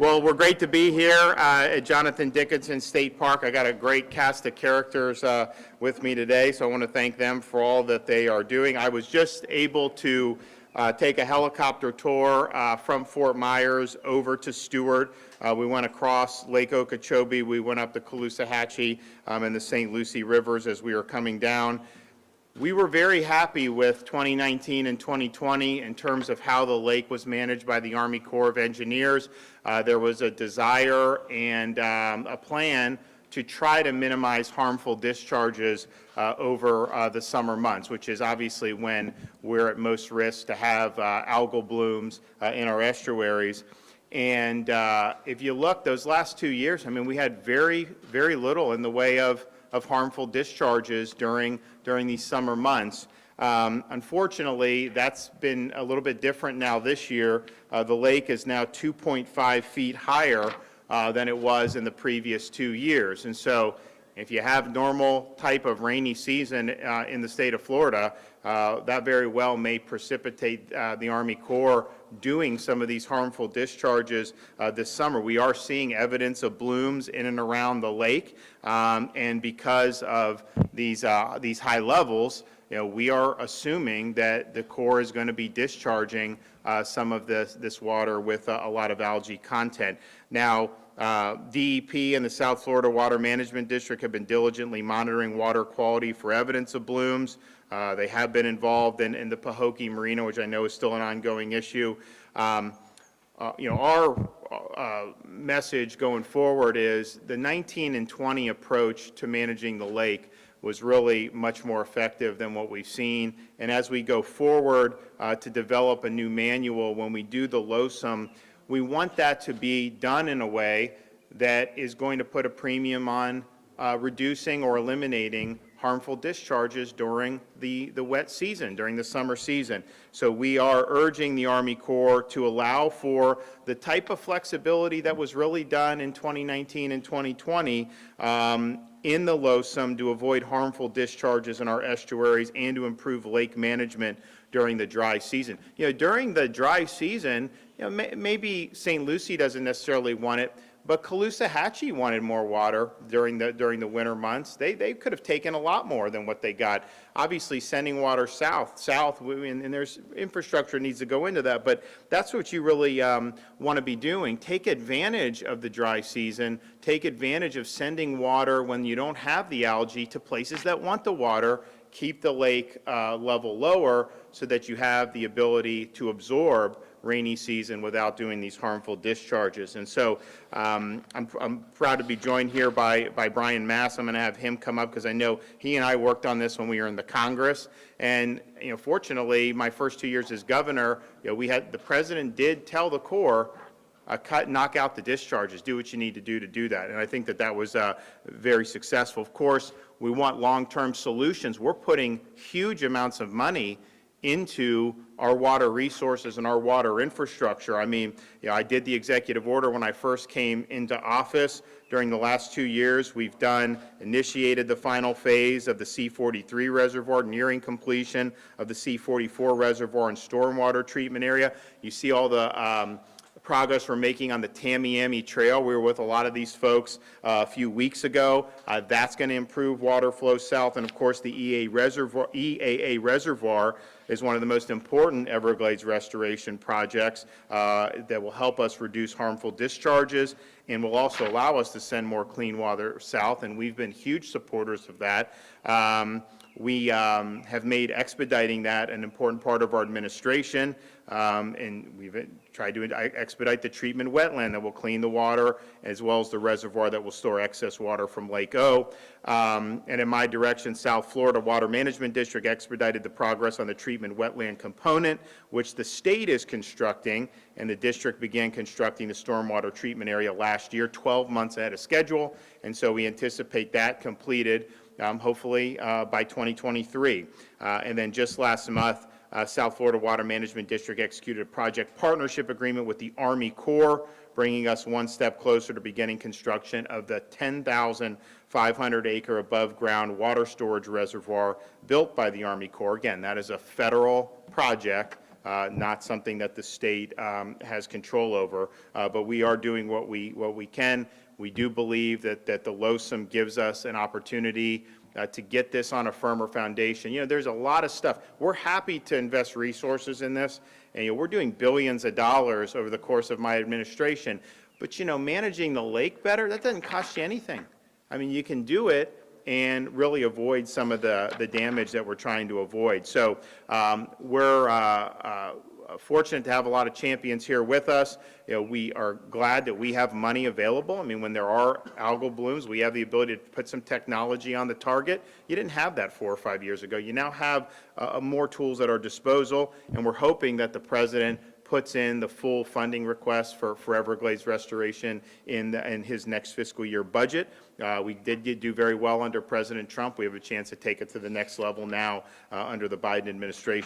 Well, we're great to be here at Jonathan Dickinson State Park. I got a great cast of characters with me today, so I want to thank them for all that they are doing. I was just able to take a helicopter tour from Fort Myers over to Stewart. We went across Lake Okeechobee. We went up the Caloosahatchee and the St. Lucie rivers as we were coming down. We were very happy with 2019 and 2020 in terms of how the lake was managed by the Army Corps of Engineers. There was a desire and a plan to try to minimize harmful discharges over the summer months, which is obviously when we're at most risk to have algal blooms in our estuaries. And if you look, those last 2 years, I mean, we had very, very little in the way of harmful discharges during these summer months. Unfortunately, that's been a little bit different now this year. The lake is now 2.5 feet higher than it was in the previous 2 years. And so if you have normal type of rainy season in the state of Florida, that very well may precipitate the Army Corps doing some of these harmful discharges this summer. We are seeing evidence of blooms in and around the lake, and because of these high levels, we are assuming that the Corps is going to be discharging some of this water with a lot of algae content. Now, DEP and the South Florida Water Management District have been diligently monitoring water quality for evidence of blooms. They have been involved in the Pahokee Marina, which I know is still an ongoing issue. Our message going forward is the 19 and 20 approach to managing the lake was really much more effective than what we've seen. And as we go forward to develop a new manual, when we do the LOSUM, we want that to be done in a way that is going to put a premium on reducing or eliminating harmful discharges during the wet season, during the summer season. So we are urging the Army Corps to allow for the type of flexibility that was really done in 2019 and 2020 in the LOSUM to avoid harmful discharges in our estuaries and to improve lake management during the dry season. During the dry season, maybe St. Lucie doesn't necessarily want it, but Caloosahatchee wanted more water during the winter months. They could have taken a lot more than what they got. Obviously, sending water south, and there's infrastructure needs to go into that, but that's what you really want to be doing. Take advantage of the dry season. Take advantage of sending water when you don't have the algae to places that want the water. Keep the lake level lower so that you have the ability to absorb rainy season without doing these harmful discharges. And so I'm proud to be joined here by Brian Mass. I'm going to have him come up because I know he and I worked on this when we were in the Congress. And fortunately, my first 2 years as governor, the president did tell the Corps, knock out the discharges, do what you need to do that. And I think that was very successful. Of course, we want long-term solutions. We're putting huge amounts of money into our water resources and our water infrastructure. I mean, I did the executive order when I first came into office. During the last 2 years, we've initiated the final phase of the C-43 reservoir, nearing completion of the C-44 reservoir and stormwater treatment area. You see all the progress we're making on the Tamiami Trail. We were with a lot of these folks a few weeks ago. That's going to improve water flow south, and of course the EAA reservoir is one of the most important Everglades restoration projects that will help us reduce harmful discharges and will also allow us to send more clean water south, and we've been huge supporters of that. We have made expediting that an important part of our administration, and we've tried to expedite the treatment wetland that will clean the water, as well as the reservoir that will store excess water from Lake O. And in my direction, South Florida Water Management District expedited the progress on the treatment wetland component, which the state is constructing, and the district began constructing the stormwater treatment area last year, 12 months ahead of schedule, and so we anticipate that completed hopefully by 2023. And then just last month, South Florida Water Management District executed a project partnership agreement with the Army Corps, bringing us one step closer to beginning construction of the 10,500-acre above-ground water storage reservoir built by the Army Corps. Again, that is a federal project not something that the state has control over. But we are doing what we can. We do believe that the LOSUM gives us an opportunity to get this on a firmer foundation. There's a lot of stuff. We're happy to invest resources in this, and we're doing billions of dollars over the course of my administration. But managing the lake better, that doesn't cost you anything. I mean, you can do it and really avoid some of the damage that we're trying to avoid. So we're fortunate to have a lot of champions here with us. We are glad that we have money available. I mean, when there are algal blooms, we have the ability to put some technology on the target. You didn't have that 4 or 5 years ago. You now have more tools at our disposal, and we're hoping that the President puts in the full funding request for Everglades restoration in his next fiscal year budget. We did do very well under President Trump. We have a chance to take it to the next level now under the Biden administration.